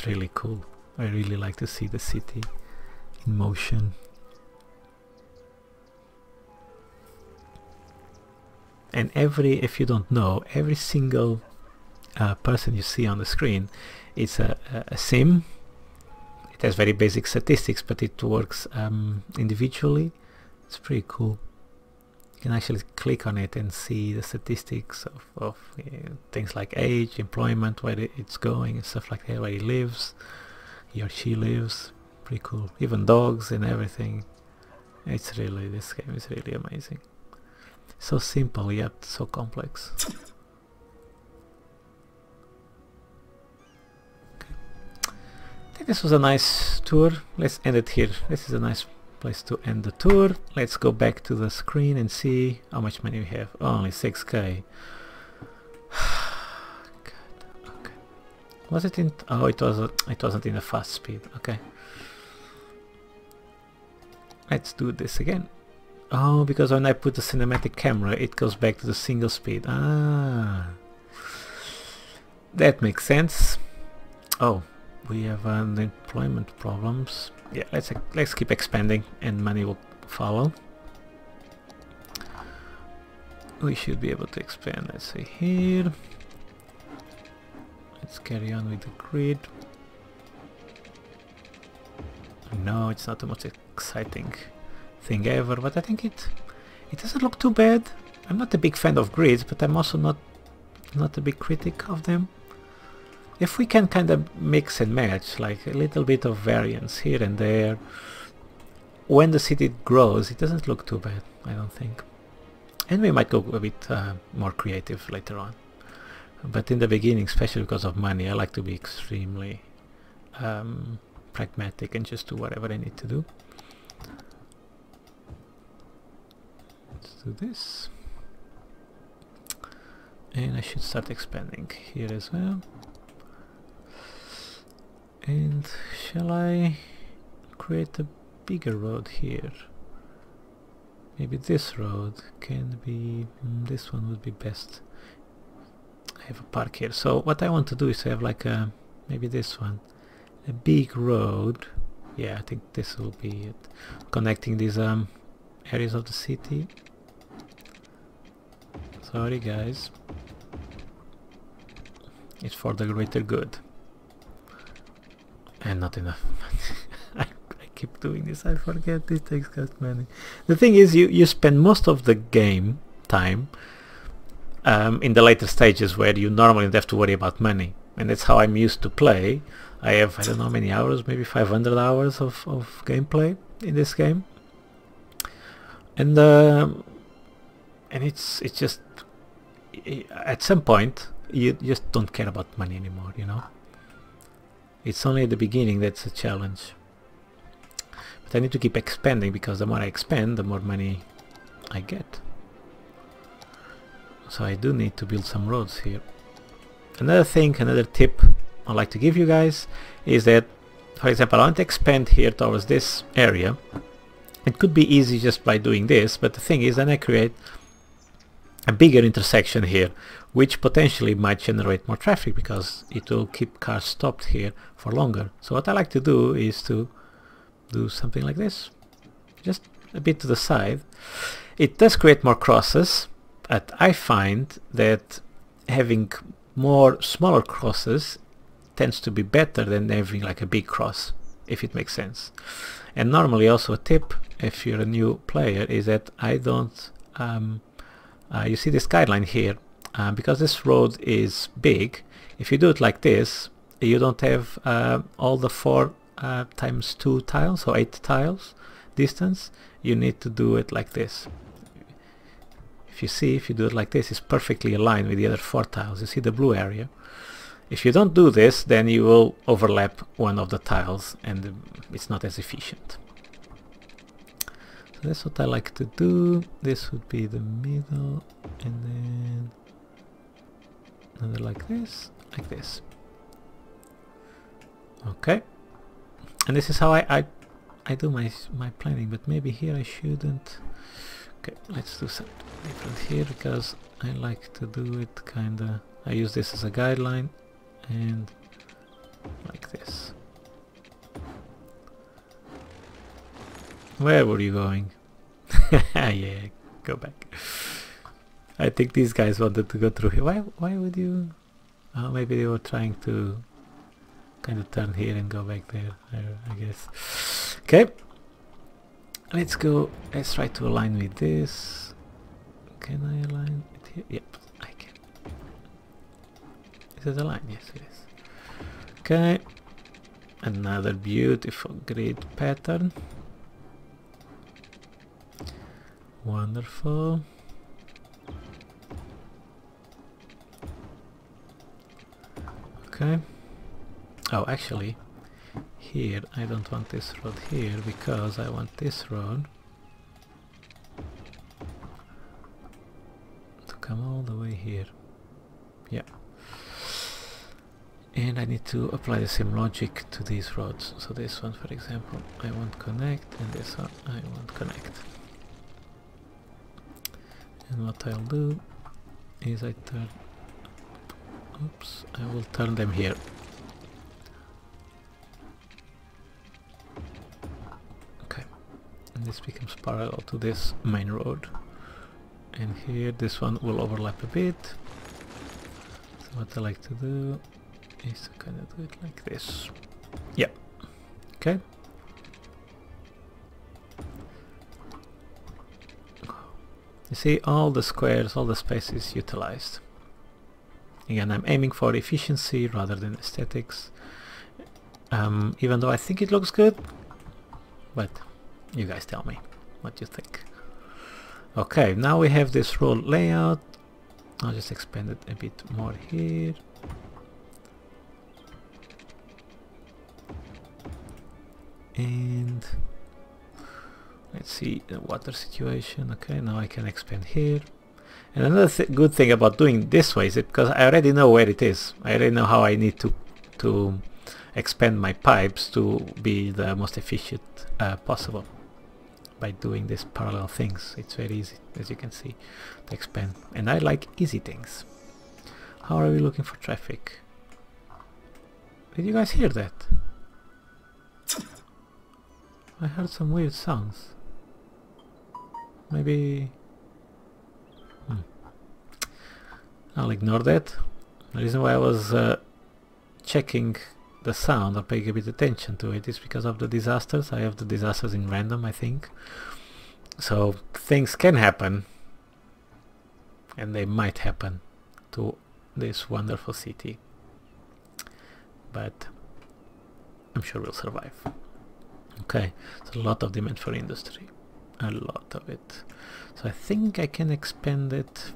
It's really cool. I really like to see the city in motion. And if you don't know, every single person you see on the screen, it's a sim. It has very basic statistics, but it works individually. It's pretty cool. You can actually click on it and see the statistics of things like age, employment, where it's going, and stuff like that, where he or she lives. Pretty cool. Even dogs and everything. This game is really amazing. So simple yet so complex. I think this was a nice tour. Let's end it here. This is a nice place to end the tour. Let's go back to the screen and see how much money we have. Only 6k. God, okay. Was it in? Oh, it wasn't in a fast speed. Okay. Let's do this again. Oh, because when I put the cinematic camera, it goes back to the single speed. Ah, that makes sense. Oh, we have employment problems. Yeah, let's keep expanding, and money will follow. We should be able to expand. Let's see here. Let's carry on with the grid. No, it's not the most exciting thing ever, but I think it doesn't look too bad. I'm not a big fan of grids, but I'm also not a big critic of them. If we can kind of mix and match, like a little bit of variance here and there, when the city grows, it doesn't look too bad, I don't think. And we might go a bit more creative later on. But in the beginning, especially because of money, I like to be extremely pragmatic and just do whatever I need to do. Let's do this. And I should start expanding here as well. And shall I create a bigger road here? Maybe this road can be... this one would be best. I have a park here. So what I want to do is to have like a... maybe this one. A big road. Yeah, I think this will be it. Connecting these areas of the city. Sorry guys. It's for the greater good. And not enough money. I keep doing this, I forget this takes cost money. The thing is, you spend most of the game time in the later stages where you normally don't have to worry about money. And that's how I'm used to play. I have, I don't know how many hours, maybe 500 hours of gameplay in this game. And it's just, at some point, you just don't care about money anymore, you know? It's only at the beginning that's a challenge. But I need to keep expanding, because the more I expand, the more money I get. So I do need to build some roads here. Another thing, another tip I'd like to give you guys is that, for example, I want to expand here towards this area. It could be easy just by doing this, but the thing is, then I create a bigger intersection here, which potentially might generate more traffic because it will keep cars stopped here for longer. So what I like to do is to do something like this, just a bit to the side. It does create more crosses, but I find that having more smaller crosses tends to be better than having like a big cross, if it makes sense. And normally also a tip, if you're a new player, is that I don't you see the skyline here, because this road is big. If you do it like this, you don't have all the 4 times 2 tiles, so 8 tiles distance. You need to do it like this. If you see, if you do it like this, it's perfectly aligned with the other 4 tiles. You see the blue area. If you don't do this, then you will overlap one of the tiles and it's not as efficient. So that's what I like to do. This would be the middle, and then another like this, like this. Okay. And this is how I do my planning, but maybe here I shouldn't. Okay, let's do something different here, because I like to do it kinda, I use this as a guideline and like this. Where were you going? Yeah, go back. I think these guys wanted to go through here. Why would you? Oh, maybe they were trying to kind of turn here and go back there, I guess. Okay. Let's go. Let's try to align with this. Can I align it here? Yep, I can. Is it aligned? Yes, it is. Okay. Another beautiful grid pattern. Wonderful. Okay. Oh, actually, here I don't want this road here because I want this road to come all the way here. Yeah. And I need to apply the same logic to these roads. So this one, for example, I want connect, and this one I want connect. And what I'll do is I turn, oops, I will turn them here. Okay, and this becomes parallel to this main road. And here this one will overlap a bit. So what I like to do is to kind of do it like this. Yeah. Okay. You see all the squares, all the spaces utilized. Again, I'm aiming for efficiency rather than aesthetics. Even though I think it looks good, but you guys tell me what you think. Okay, now we have this road layout. I'll just expand it a bit more here. And let's see the water situation. Okay, now I can expand here. And another good thing about doing this way is because I already know where it is. I already know how I need to expand my pipes to be the most efficient possible. By doing these parallel things, it's very easy, as you can see, to expand. And I like easy things. How are we looking for traffic? Did you guys hear that? I heard some weird sounds. Maybe... I'll ignore that. The reason why I was checking the sound or paying a bit attention to it is because of the disasters. I have the disasters in random, I think. So things can happen. And they might happen to this wonderful city. But I'm sure we'll survive. Okay, so a lot of demand for industry, a lot of it. So I think I can expand it.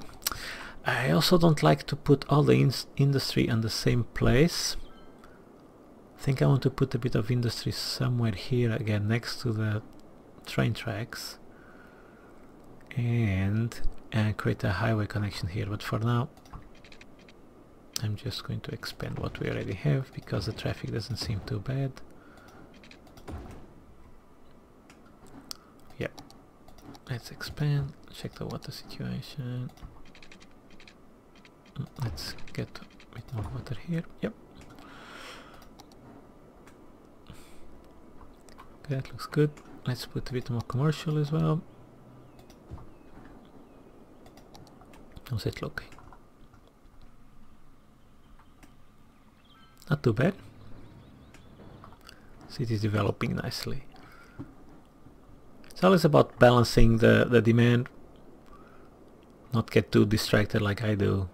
I also don't like to put all the industry on the same place. I think I want to put a bit of industry somewhere here again next to the train tracks and create a highway connection here, but for now I'm just going to expand what we already have because the traffic doesn't seem too bad. Yeah, let's expand, check the water situation. Let's get a bit more water here. Yep. Okay, that looks good. Let's put a bit more commercial as well. How's it looking? Not too bad. City is developing nicely. It's always about balancing the demand, not get too distracted like I do,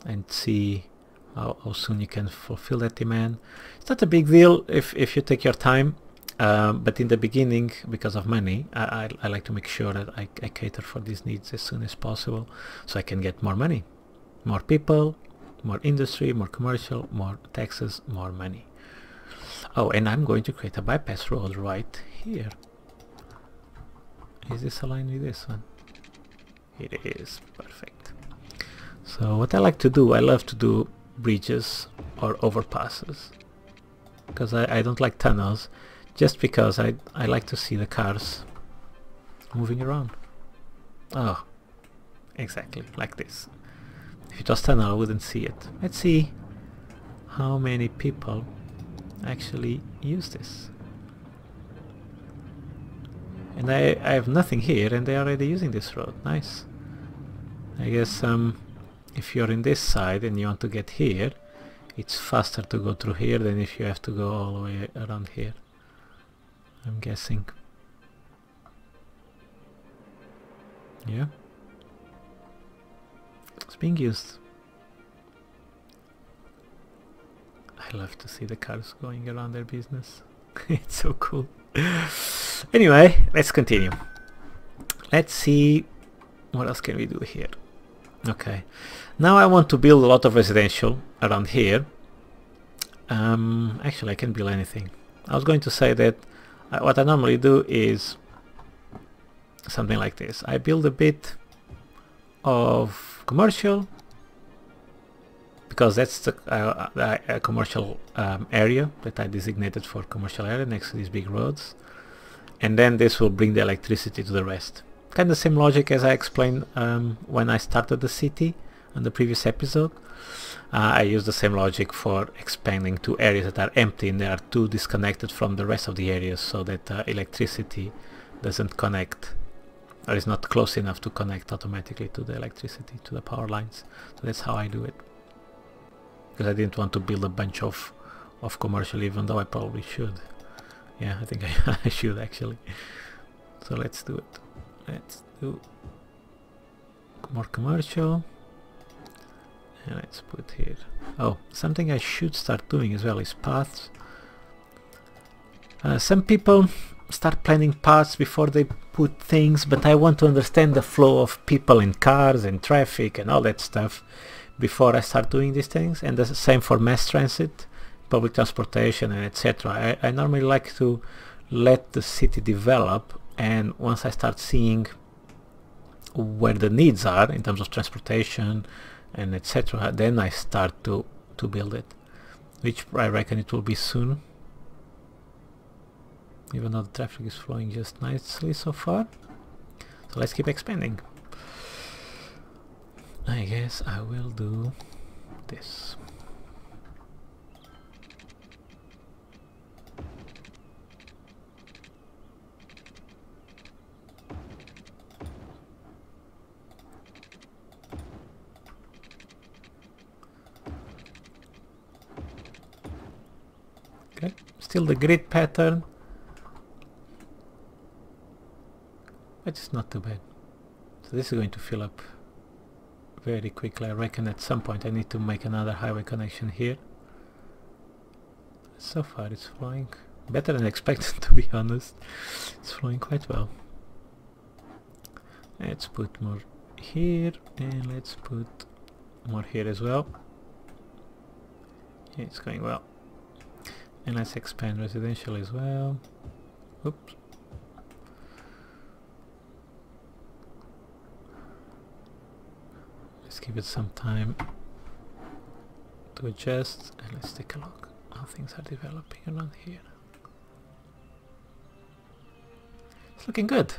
and see how soon you can fulfill that demand. It's not a big deal if you take your time, but in the beginning, because of money, I like to make sure that I cater for these needs as soon as possible, so I can get more money, more people, more industry, more commercial, more taxes, more money. Oh, and I'm going to create a bypass road right here. Is this aligned with this one? It is. Perfect. So what I like to do, I love to do bridges or overpasses, because I don't like tunnels, just because I like to see the cars moving around. Oh, exactly like this. If it was tunnel I wouldn't see it. Let's see how many people actually use this. And I have nothing here, and they're already using this road. Nice. I guess if you're in this side and you want to get here, it's faster to go through here than if you have to go all the way around here, I'm guessing. Yeah, it's being used. I love to see the cars going around their business. It's so cool. Anyway, let's continue. Let's see what else can we do here. Okay, now I want to build a lot of residential around here. Actually, I can build anything. I was going to say that what I normally do is something like this. I build a bit of commercial, because that's the commercial area that I designated for commercial area next to these big roads, and then this will bring the electricity to the rest. Kind of same logic as I explained when I started the city on the previous episode. I use the same logic for expanding to areas that are empty and they are too disconnected from the rest of the areas, so that electricity doesn't connect, or is not close enough to connect automatically to the electricity, to the power lines. So that's how I do it, because I didn't want to build a bunch of commercial, even though I probably should. Yeah, I think I should actually. So let's do it. Let's do more commercial, and let's put here. Oh, something I should start doing as well is paths. Some people start planning paths before they put things, but I want to understand the flow of people and cars and traffic and all that stuff before I start doing these things. And the same for mass transit, public transportation, and etc. I normally like to let the city develop, and once I start seeing where the needs are in terms of transportation and etc., then I start to build it, which I reckon it will be soon, even though the traffic is flowing just nicely so far. So let's keep expanding. I guess I will do this. Okay, still the grid pattern, but it's not too bad. So this is going to fill up very quickly. I reckon at some point I need to make another highway connection here. So far it's flowing better than expected, to be honest. It's flowing quite well. Let's put more here, and let's put more here as well. Yeah, it's going well. And let's expand residential as well. Oops. Let's give it some time to adjust, and let's take a look how things are developing around here. It's looking good.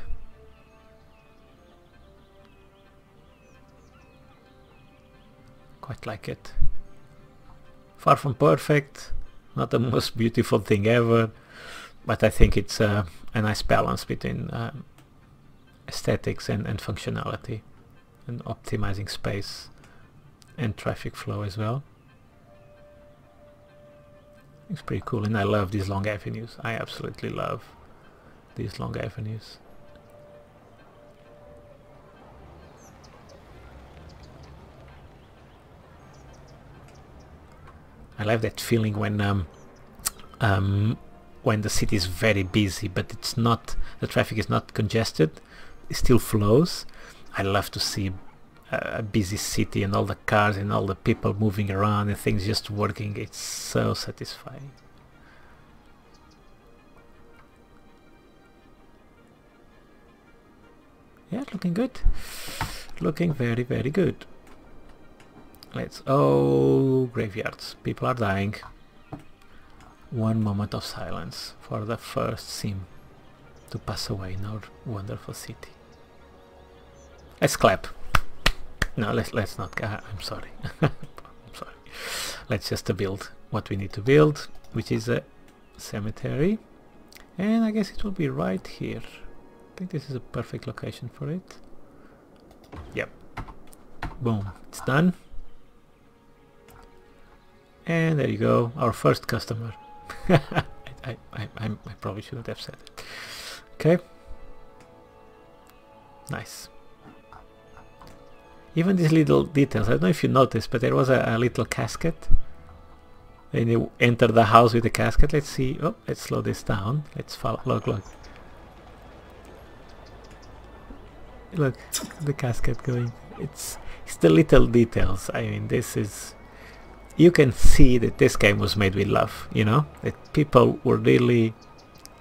Quite like it. Far from perfect, not the most beautiful thing ever, but I think it's a nice balance between aesthetics and functionality, and optimizing space and traffic flow as well. It's pretty cool, and I love these long avenues. I absolutely love these long avenues. I love that feeling when the city is very busy, but it's not, the traffic is not congested, it still flows. I love to see a busy city and all the cars and all the people moving around and things just working. It's so satisfying. Yeah, looking good. Looking very, very good. Let's... oh, graveyards. People are dying. One moment of silence for the first sim to pass away in our wonderful city. Let's clap. No, let's not. I'm sorry. I'm sorry. Let's just build what we need to build, which is a cemetery, and I guess it will be right here. think this is a perfect location for it. Yep. Boom, it's done. And there you go, our first customer. I probably shouldn't have said it. Okay. Nice. Even these little details, I don't know if you noticed, but there was a little casket. And you enter the house with the casket. Let's see. Oh, let's slow this down. Let's follow. Look. Look, the casket going. It's the little details. I mean, this is... You can see that this game was made with love, you know? That people were really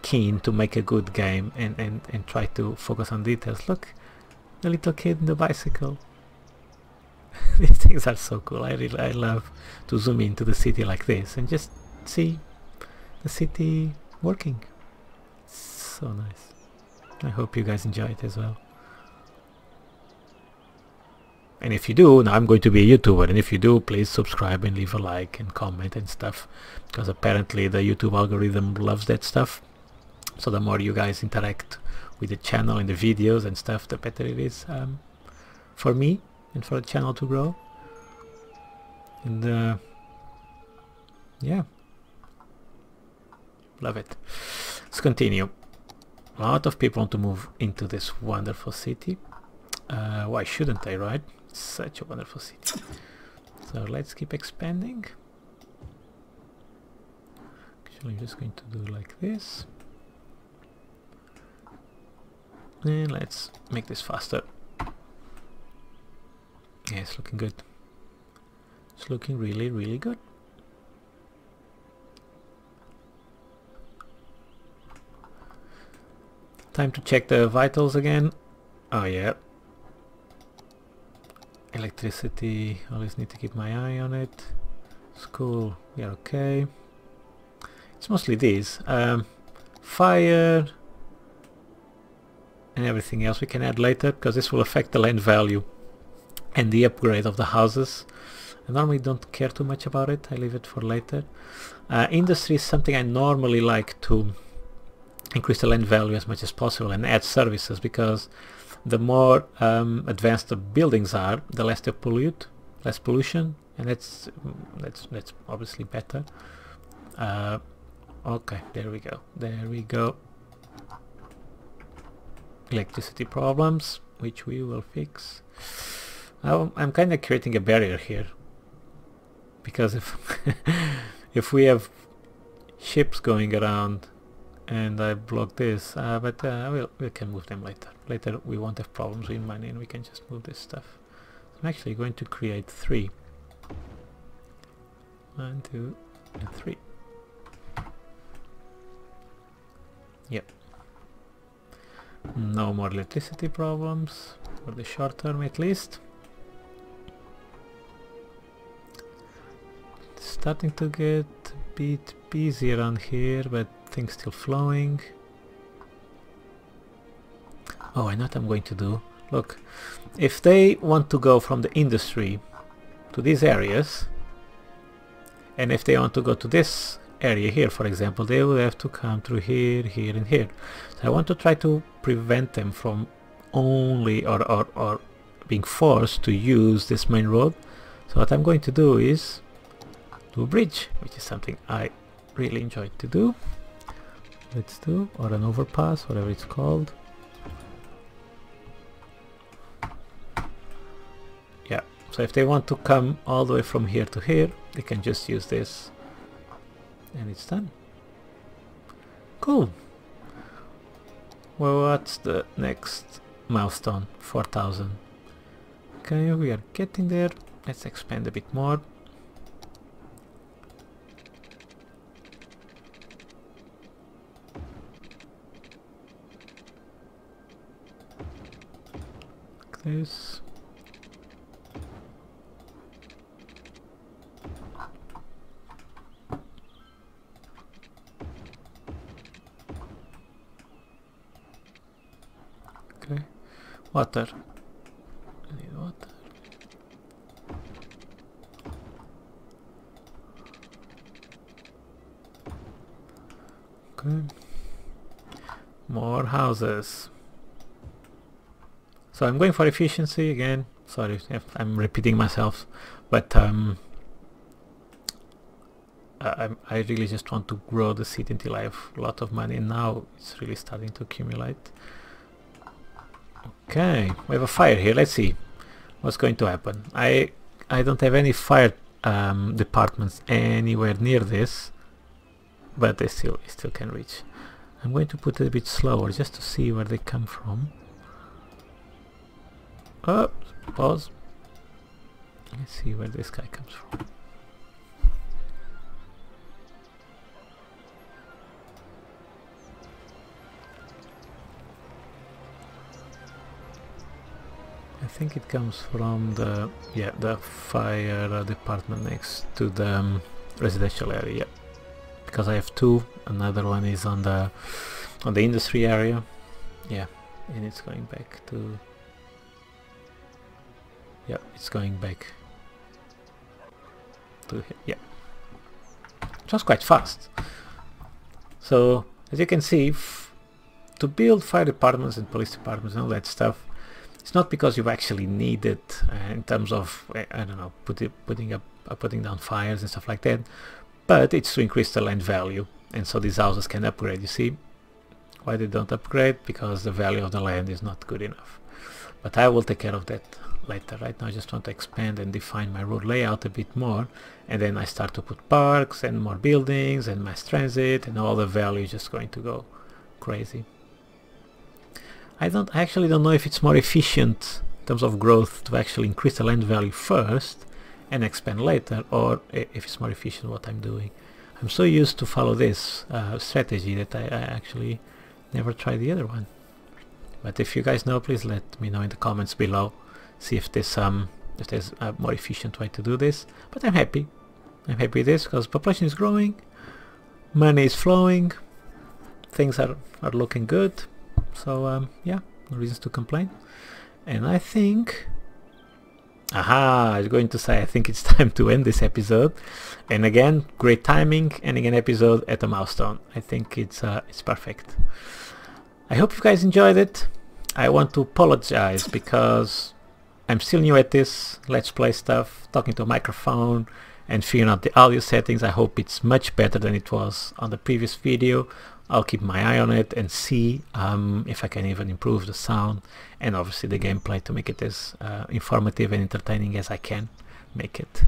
keen to make a good game and try to focus on details. Look, the little kid in the bicycle. These things are so cool. I love to zoom into the city like this and just see the city working. It's so nice. I hope you guys enjoy it as well. And if you do, now I'm going to be a YouTuber, and if you do, please subscribe and leave a like and comment and stuff, because apparently the YouTube algorithm loves that stuff. So the more you guys interact with the channel and the videos and stuff, the better it is for me and for the channel to grow. And yeah, love it. Let's continue. A lot of people want to move into this wonderful city. Why shouldn't they, right? Such a wonderful city. So let's keep expanding. Actually, I'm just going to do like this. And let's make this faster. Yeah, it's looking good. It's looking really, really good. Time to check the vitals again. Oh yeah. Electricity, always need to keep my eye on it. School, we are okay. It's mostly these. Fire and everything else we can add later, because this will affect the land value and the upgrade of the houses. I normally don't care too much about it. I leave it for later. Industry is something I normally like to increase the land value as much as possible and add services, because the more advanced the buildings are, the less they pollute, less pollution, and that's obviously better. Okay, there we go. Electricity problems, which we will fix. I'm kind of creating a barrier here, because if we have ships going around and I block this, but we can move them later. Later we won't have problems with money and we can just move this stuff. So I'm actually going to create 3. 1, 2, and 3. Yep. No more electricity problems, for the short term at least. It's starting to get a bit busy around here, but things still flowing. Oh, I know what I'm going to do. Look, if they want to go from the industry to these areas, and if they want to go to this area here, for example, they will have to come through here, here, and here. So I want to try to prevent them from only or being forced to use this main road. So what I'm going to do is do a bridge, which is something I really enjoy to do. Let's do, or an overpass, whatever it's called. Yeah, so if they want to come all the way from here to here, they can just use this and it's done. Cool. Well, what's the next milestone? 4,000. Okay, we are getting there. Let's expand a bit more. Like this. Okay, water. I need water. Okay. More houses. So I'm going for efficiency again. Sorry if I'm repeating myself, but I really just want to grow the city until I have a lot of money, and now it's really starting to accumulate. Okay, we have a fire here. Let's see what's going to happen. I don't have any fire departments anywhere near this, but they still can reach. I'm going to put it a bit slower just to see where they come from. Oh, pause. Let's see where this guy comes from. I think it comes from the fire department next to the residential area, because I have two. Another one is on the industry area, and it's going back to it's going back to here. It was quite fast. So as you can see, to build fire departments and police departments and all that stuff, it's not because you actually need it in terms of, I don't know, putting down fires and stuff like that, but it's to increase the land value, and so these houses can upgrade. You see why they don't upgrade? Because the value of the land is not good enough. But I will take care of that later. Right now I just want to expand and define my road layout a bit more, and then I start to put parks and more buildings and mass transit, and all the value is just going to go crazy. I actually don't know if it's more efficient in terms of growth to actually increase the land value first and expand later, or if it's more efficient what I'm doing. I'm so used to follow this strategy that I actually never tried the other one. But if you guys know, please let me know in the comments below. See if there's a more efficient way to do this. But I'm happy. I'm happy with this because population is growing, money is flowing, things are looking good. So yeah, no reasons to complain. And I think, I was going to say, I think it's time to end this episode. And again, great timing, ending an episode at a milestone. I think it's perfect. I hope you guys enjoyed it. I want to apologize because I'm still new at this Let's Play stuff, talking to a microphone and figuring out the audio settings. I hope it's much better than it was on the previous video. I'll keep my eye on it and see if I can even improve the sound and obviously the gameplay to make it as informative and entertaining as I can make it.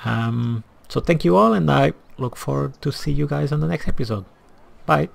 So thank you all, and I look forward to see you guys on the next episode. Bye!